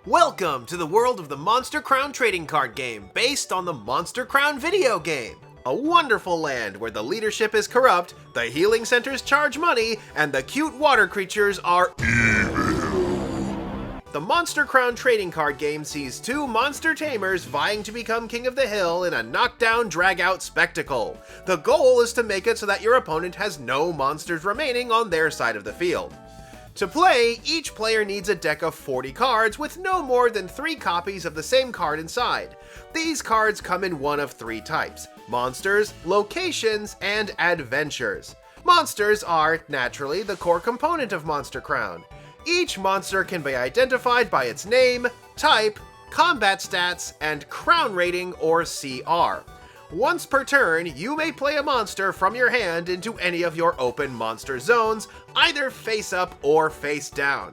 Welcome to the world of the Monster Crown trading card game, based on the Monster Crown video game. A wonderful land where the leadership is corrupt, the healing centers charge money, and the cute water creatures are evil. The Monster Crown trading card game sees two monster tamers vying to become king of the hill in a knockdown drag-out spectacle. The goal is to make it so that your opponent has no monsters remaining on their side of the field. To play, each player needs a deck of 40 cards with no more than 3 copies of the same card inside. These cards come in one of 3 types: monsters, locations, and adventures. Monsters are, naturally, the core component of Monster Crown. Each monster can be identified by its name, type, combat stats, and crown rating or CR. Once per turn, you may play a monster from your hand into any of your open monster zones, either face up or face down.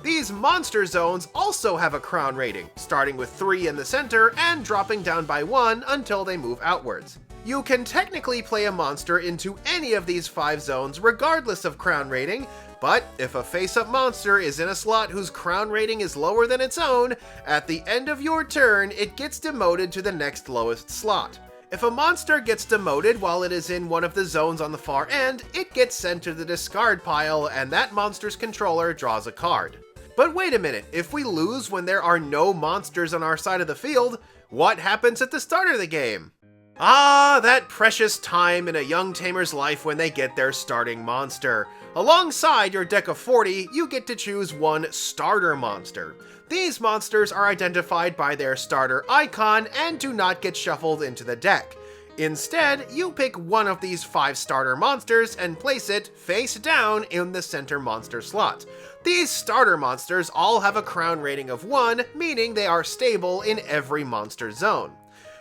These monster zones also have a crown rating, starting with 3 in the center and dropping down by 1 until they move outwards. You can technically play a monster into any of these 5 zones regardless of crown rating, but if a face-up monster is in a slot whose crown rating is lower than its own, at the end of your turn it gets demoted to the next lowest slot. If a monster gets demoted while it is in one of the zones on the far end, it gets sent to the discard pile and that monster's controller draws a card. But wait a minute, if we lose when there are no monsters on our side of the field, what happens at the start of the game? Ah, that precious time in a young tamer's life when they get their starting monster. Alongside your deck of 40, you get to choose one starter monster. These monsters are identified by their starter icon and do not get shuffled into the deck. Instead, you pick one of these 5 starter monsters and place it face down in the center monster slot. These starter monsters all have a crown rating of 1, meaning they are stable in every monster zone.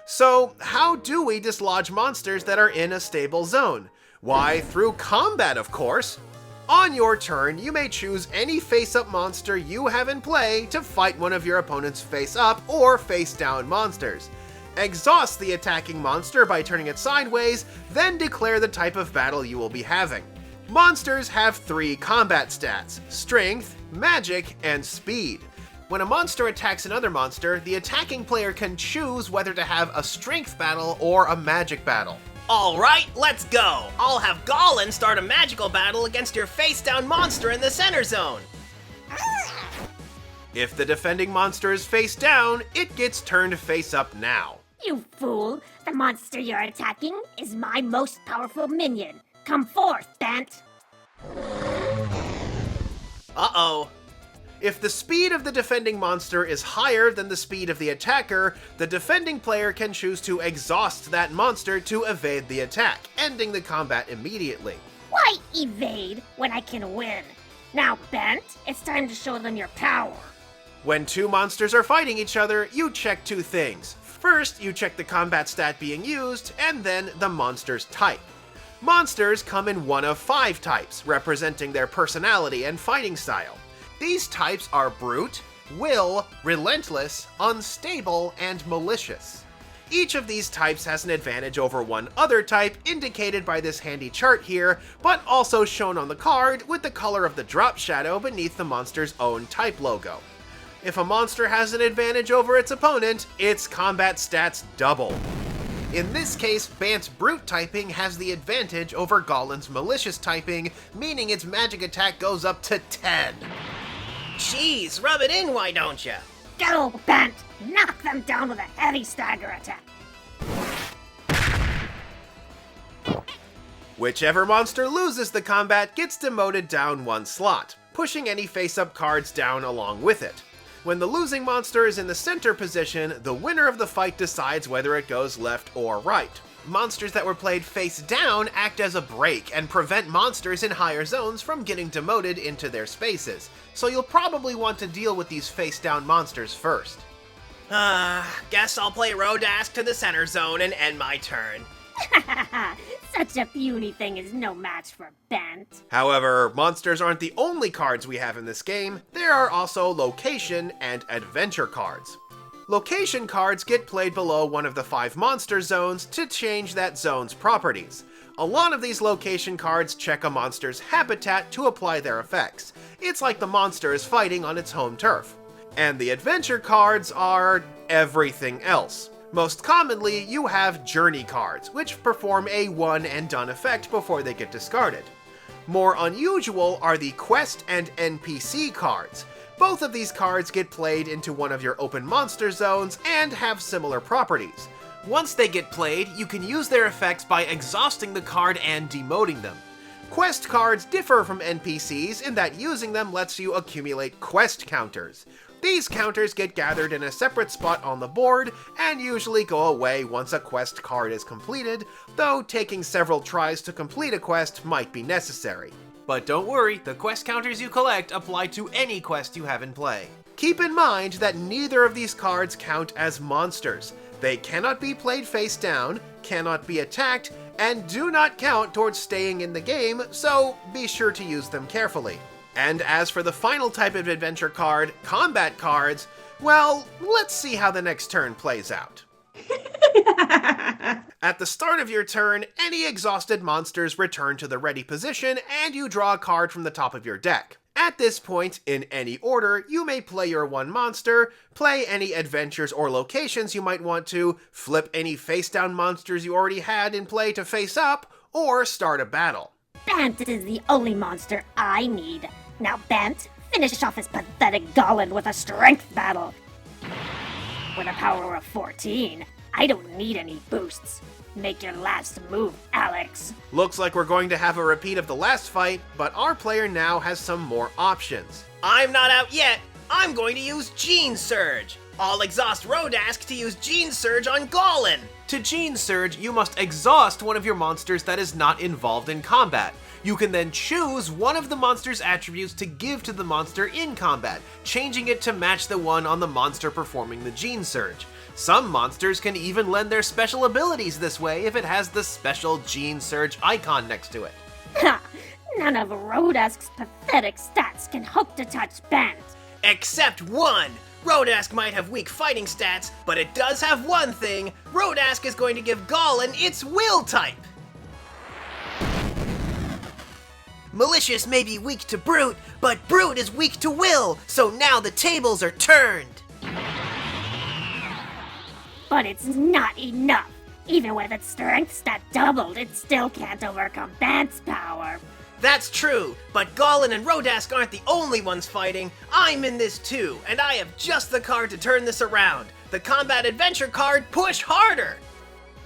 So, how do we dislodge monsters that are in a stable zone? Why, through combat, of course. On your turn, you may choose any face-up monster you have in play to fight one of your opponent's face-up or face-down monsters. Exhaust the attacking monster by turning it sideways, then declare the type of battle you will be having. Monsters have 3 combat stats: strength, magic, and speed. When a monster attacks another monster, the attacking player can choose whether to have a strength battle or a magic battle. Alright, let's go! I'll have Gollin start a magical battle against your face-down monster in the center zone! If the defending monster is face down, it gets turned face up now. You fool! The monster you're attacking is my most powerful minion. Come forth, Bent! Uh-oh. If the speed of the defending monster is higher than the speed of the attacker, the defending player can choose to exhaust that monster to evade the attack, ending the combat immediately. Why evade when I can win? Now, Bent, it's time to show them your power. When 2 monsters are fighting each other, you check 2 things. First, you check the combat stat being used, and then the monster's type. Monsters come in one of 5 types, representing their personality and fighting style. These types are brute, will, relentless, unstable, and malicious. Each of these types has an advantage over one other type, indicated by this handy chart here, but also shown on the card with the color of the drop shadow beneath the monster's own type logo. If a monster has an advantage over its opponent, its combat stats double. In this case, Bant's brute typing has the advantage over Gollin's malicious typing, meaning its magic attack goes up to 10. Jeez, rub it in, why don't ya? Go, Bent! Knock them down with a heavy stagger attack. Whichever monster loses the combat gets demoted down 1 slot, pushing any face-up cards down along with it. When the losing monster is in the center position, the winner of the fight decides whether it goes left or right. Monsters that were played face down act as a break and prevent monsters in higher zones from getting demoted into their spaces, so you'll probably want to deal with these face down monsters first. Guess I'll play Rodask to the center zone and end my turn. Such a puny thing is no match for Bent. However, monsters aren't the only cards we have in this game. There are also location and adventure cards. Location cards get played below one of the 5 monster zones to change that zone's properties. A lot of these location cards check a monster's habitat to apply their effects. It's like the monster is fighting on its home turf. And the adventure cards are everything else. Most commonly, you have journey cards, which perform a one-and-done effect before they get discarded. More unusual are the quest and NPC cards. Both of these cards get played into one of your open monster zones and have similar properties. Once they get played, you can use their effects by exhausting the card and demoting them. Quest cards differ from NPCs in that using them lets you accumulate quest counters. These counters get gathered in a separate spot on the board and usually go away once a quest card is completed, though taking several tries to complete a quest might be necessary. But don't worry, the quest counters you collect apply to any quest you have in play. Keep in mind that neither of these cards count as monsters. They cannot be played face down, cannot be attacked, and do not count towards staying in the game, so be sure to use them carefully. And as for the final type of adventure card, combat cards, well, let's see how the next turn plays out. At the start of your turn, any exhausted monsters return to the ready position and you draw a card from the top of your deck. At this point, in any order, you may play your one monster, play any adventures or locations you might want to, flip any face-down monsters you already had in play to face up, or start a battle. Bant is the only monster I need. Now, Bant, finish off his pathetic Golem with a strength battle. With a power of 14, I don't need any boosts. Make your last move, Alex. Looks like we're going to have a repeat of the last fight, but our player now has some more options. I'm not out yet. I'm going to use Gene Surge. I'll exhaust Rodask to use Gene Surge on Gollin. To Gene Surge, you must exhaust one of your monsters that is not involved in combat. You can then choose one of the monster's attributes to give to the monster in combat, changing it to match the one on the monster performing the Gene Surge. Some monsters can even lend their special abilities this way if it has the special Gene Surge icon next to it. Ha! None of Rodask's pathetic stats can hope to touch Bant. Except one. Rodask might have weak fighting stats, but it does have one thing. Rodask is going to give Gollin its will type. Malicious may be weak to Brute, but Brute is weak to Will, so now the tables are turned. But it's not enough. Even with its strength stat doubled, it still can't overcome Bant's power. That's true, but Gollin and Rodask aren't the only ones fighting. I'm in this too, and I have just the card to turn this around. The Combat Adventure card, Push Harder!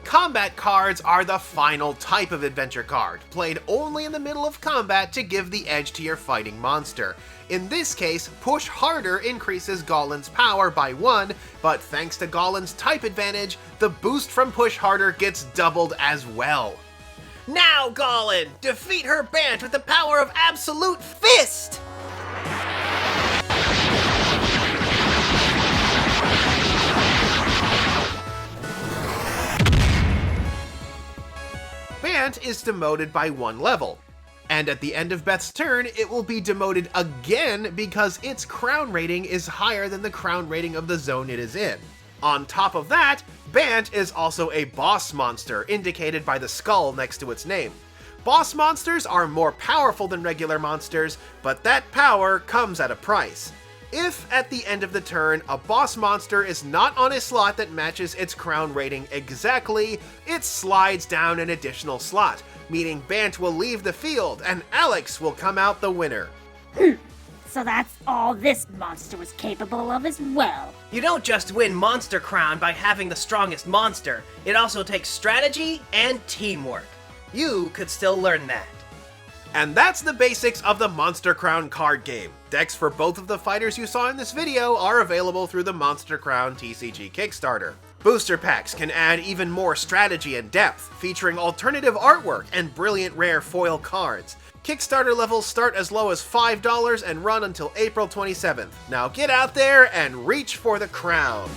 Combat cards are the final type of adventure card, played only in the middle of combat to give the edge to your fighting monster. In this case, Push Harder increases Gollin's power by 1, but thanks to Gollin's type advantage, the boost from Push Harder gets doubled as well. Now, Gollin! Defeat her Bant with the power of Absolute Fist! Bant is demoted by 1 level. And at the end of Beth's turn, it will be demoted again because its crown rating is higher than the crown rating of the zone it is in. On top of that, Bant is also a boss monster, indicated by the skull next to its name. Boss monsters are more powerful than regular monsters, but that power comes at a price. If, at the end of the turn, a boss monster is not on a slot that matches its crown rating exactly, it slides down an additional slot, meaning Bant will leave the field and Alex will come out the winner. So that's all this monster was capable of as well. You don't just win Monster Crown by having the strongest monster. It also takes strategy and teamwork. You could still learn that. And that's the basics of the Monster Crown card game. Decks for both of the fighters you saw in this video are available through the Monster Crown TCG Kickstarter. Booster packs can add even more strategy and depth, featuring alternative artwork and brilliant rare foil cards. Kickstarter levels start as low as $5 and run until April 27th. Now get out there and reach for the crown!